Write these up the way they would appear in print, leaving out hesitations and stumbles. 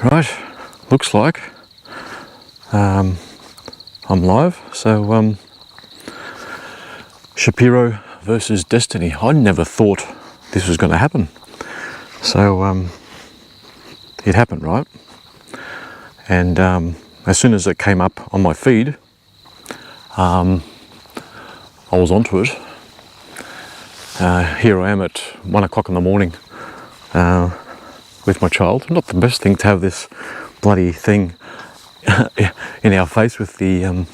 Right, looks like I'm live. So Shapiro versus Destiny. I never thought this was going to happen. So it happened, right? And as soon as it came up on my feed, I was onto it. Here I am at 1 o'clock in the morning with my child. Not the best thing to have this bloody thing in our face with the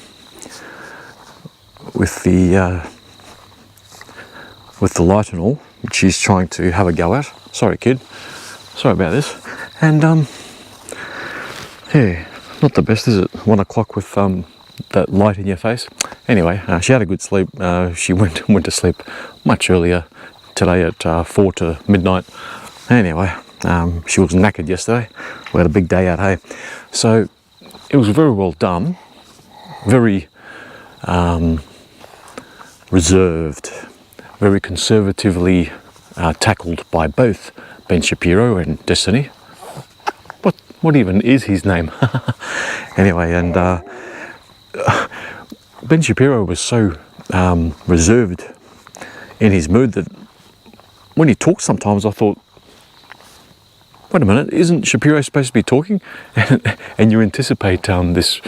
light and all, which she's trying to have a go at. Sorry, kid. Sorry about this. And yeah, not the best, is it? 1 o'clock with that light in your face. Anyway, she had a good sleep. She went to sleep much earlier today at 4 to midnight. Anyway, she was knackered yesterday. We had a big day out, hey? So it was very well done, very reserved, very conservatively tackled by both Ben Shapiro and Destiny. What even is his name? Anyway, and Ben Shapiro was so reserved in his mood that when he talked sometimes I thought, wait a minute, isn't Shapiro supposed to be talking? And you anticipate this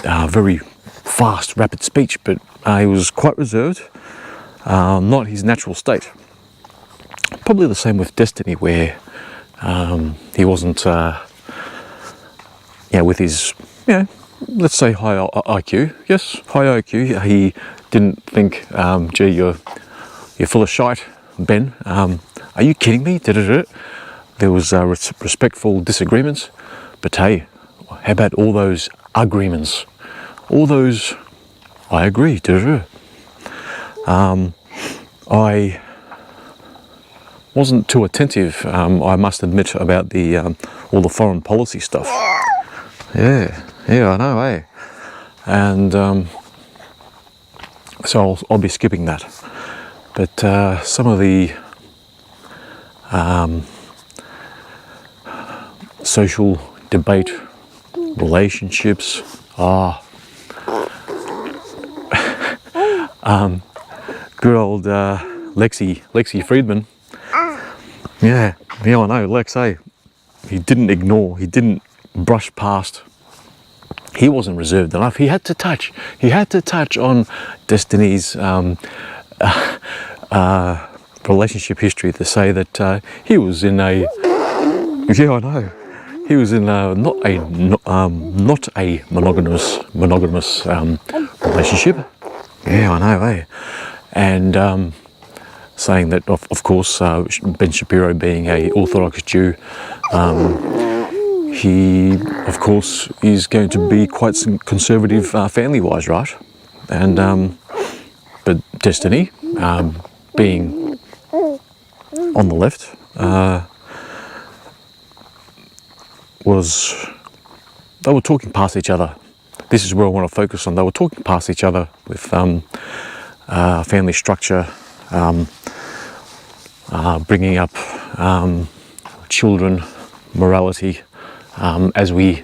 very fast, rapid speech, but he was quite reserved, not his natural state. Probably the same with Destiny, where he wasn't, with his, let's say high IQ. Yes, high IQ. He didn't think, gee, you're full of shite, Ben. Are you kidding me? There was respectful disagreements, but hey, how about all those agreements? All those, I agree. I wasn't too attentive, I must admit, about the all the foreign policy stuff. Yeah, I know, eh? And so I'll be skipping that. But some of the social debate, relationships, good old Lexi Friedman. Yeah, I know, Lex, eh? He didn't ignore, he didn't brush past. He wasn't reserved enough. He had to touch on Destiny's relationship history to say that he was in a, he was in a, not a monogamous relationship. Yeah, I know, eh? And saying that, of course, Ben Shapiro being a Orthodox Jew, he, of course, is going to be quite conservative family-wise, right? And but Destiny, being on the left, they were talking past each other. This is where I want to focus on. They were talking past each other with family structure, bringing up children, morality, as we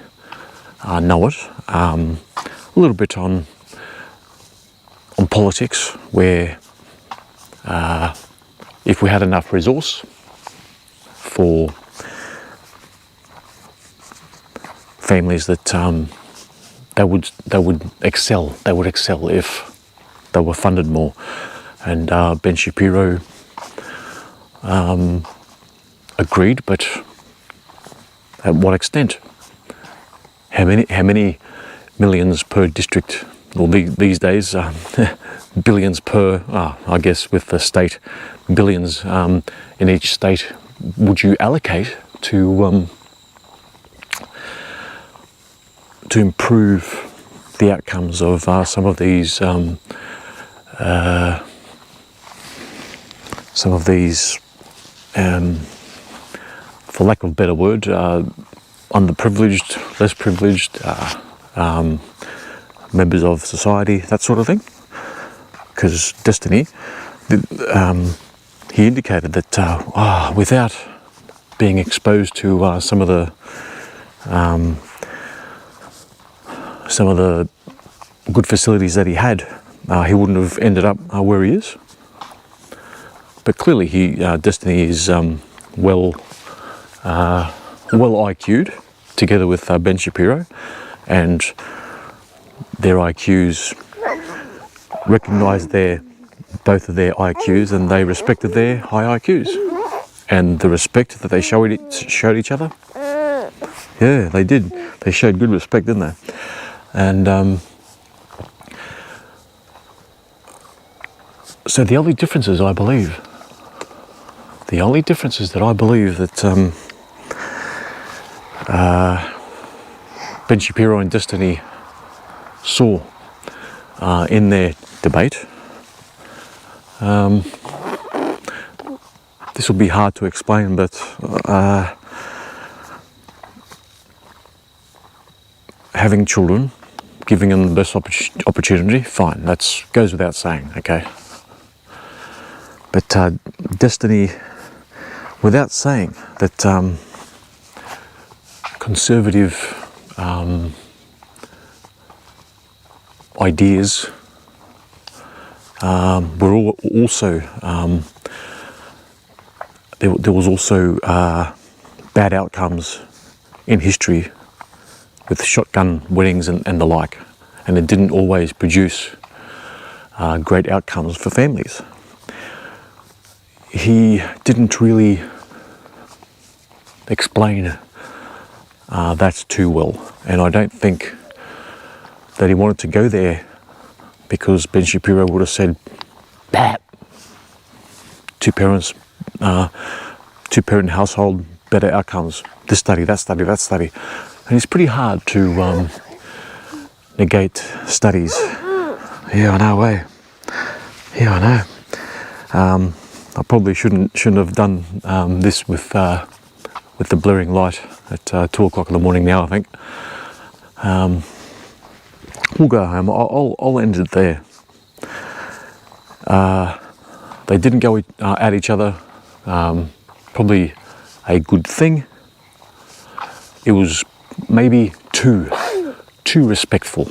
know it, a little bit on politics, where if we had enough resource for families, that they would excel if they were funded more. And Ben Shapiro agreed, but at what extent? How many millions per district? Well, these days, billions per, I guess with the state, billions in each state would you allocate to improve the outcomes of some of these for lack of a better word, underprivileged, less privileged members of society, that sort of thing. Because Destiny, he indicated that without being exposed to some of the some of the good facilities that he had, he wouldn't have ended up where he is. But clearly, Destiny is well IQ'd, together with Ben Shapiro, and their IQs recognised both of their IQs, and they respected their high IQs, and the respect that they showed each other. Yeah, they did. They showed good respect, didn't they? And so the only differences, I believe, that Ben Shapiro and Destiny saw in their debate, this will be hard to explain, but having children, giving them the best opportunity, fine, that goes without saying, okay. But Destiny, without saying that conservative ideas were also, there was also bad outcomes in history with shotgun weddings and the like, and it didn't always produce great outcomes for families. He didn't really explain that too well, and I don't think that he wanted to go there, because Ben Shapiro would have said, "That two-parent household, better outcomes, this study, that study, that study," and it's pretty hard to negate studies. Yeah, I know, eh? Yeah, I know. I probably shouldn't have done this with the blaring light at 2 o'clock in the morning now, I think. We'll go home. I'll end it there. They didn't go at each other. Probably a good thing. It was maybe too respectful.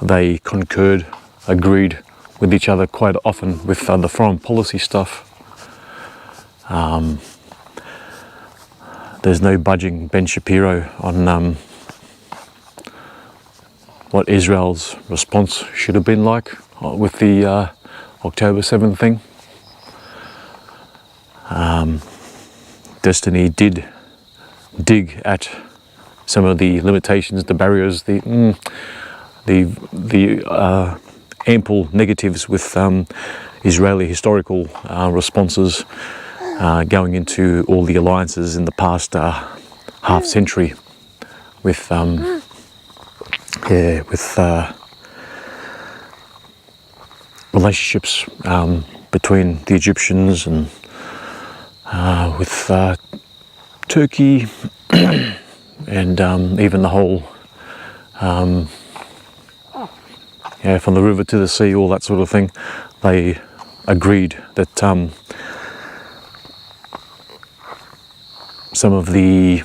They concurred, agreed with each other quite often with the foreign policy stuff. There's no budging Ben Shapiro on what Israel's response should have been like with the October 7th thing. Destiny did dig at some of the limitations, the barriers, the ample negatives with Israeli historical responses going into all the alliances in the past half century with relationships between the Egyptians and with Turkey and even the whole from the river to the sea, all that sort of thing. They agreed that some of the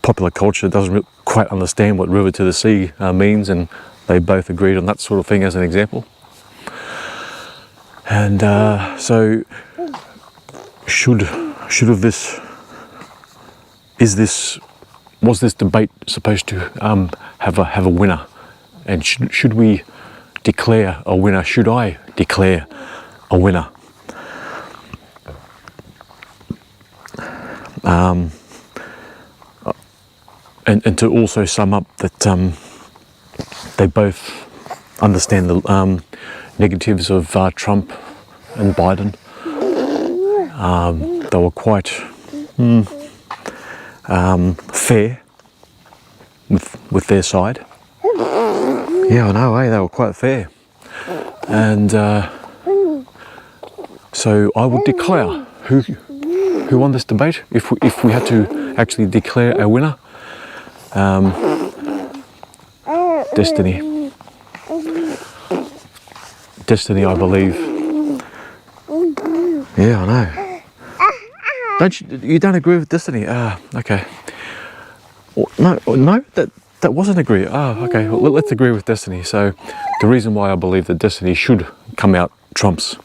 popular culture doesn't quite understand what river to the sea means, and they both agreed on that sort of thing as an example. And so was this debate supposed to have a winner? And should we declare a winner? Should I declare a winner? And to also sum up that they both understand the negatives of Trump and Biden. They were quite fair with their side. Yeah, I know, they were quite fair. And so I would declare who won this debate, if we had to actually declare a winner. Destiny, I believe. Yeah, I know. You don't agree with destiny? Ah, okay. No, that wasn't agree. Ah, okay. Well, let's agree with destiny. So, the reason why I believe that destiny should come out trumps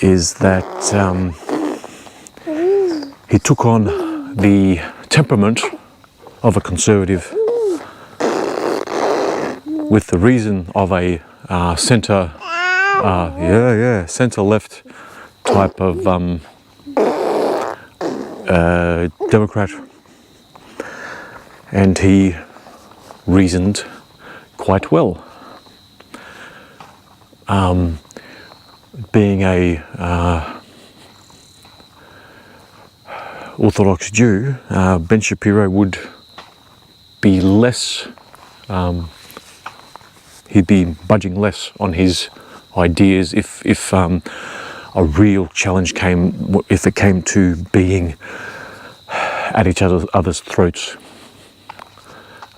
is that he took on the temperament of a conservative with the reason of a centre left type of Democrat, and he reasoned quite well. Being a Orthodox Jew, Ben Shapiro would be less, he'd be budging less on his ideas if a real challenge came, if it came to being at each other's throats.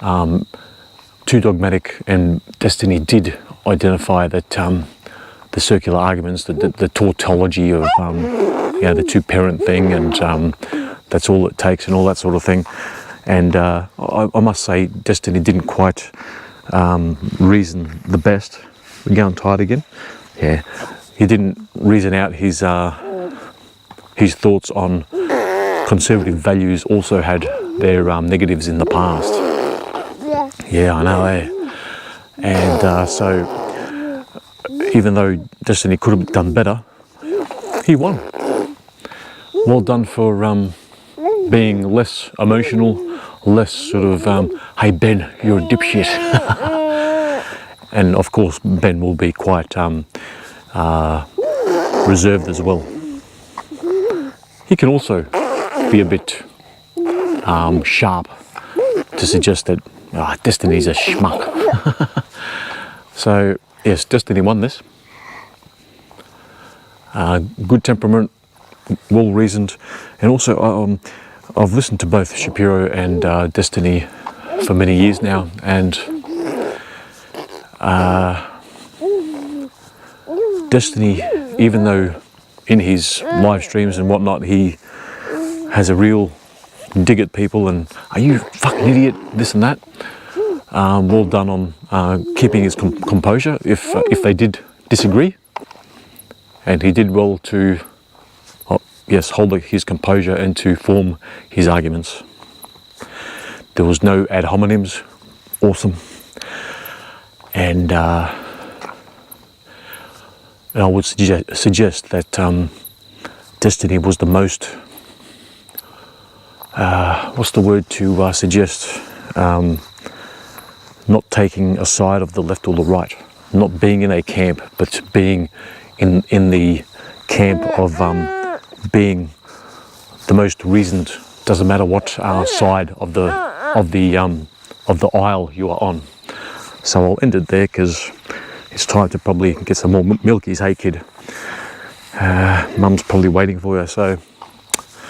Too dogmatic, and destiny did identify that the circular arguments, the tautology of the two-parent thing, and that's all it takes, and all that sort of thing. And I must say, destiny didn't quite reason the best. We're going tired again. Yeah, he didn't reason out his thoughts on conservative values. Also had their negatives in the past. Yeah, I know, eh? And so, even though destiny could have done better, he won. Well done for being less emotional, less sort of, hey Ben, you're a dipshit. And of course, Ben will be quite reserved as well. He can also be a bit sharp to suggest that destiny's a schmuck. So yes, destiny won this. Good temperament, well reasoned, and also I've listened to both Shapiro and Destiny for many years now, and Destiny, even though in his live streams and whatnot he has a real dig at people and are you fucking idiot, this and that, well done on keeping his composure if they did disagree, and he did well to hold his composure and to form his arguments. There was no ad hominems. Awesome. And I would suggest that Destiny was the most, what's the word to suggest, not taking a side of the left or the right, not being in a camp, but being in the camp of being the most reasoned. Doesn't matter what side of the aisle you are on. So I'll end it there because it's time to probably get some more milkies. Hey kid, Mum's probably waiting for you. So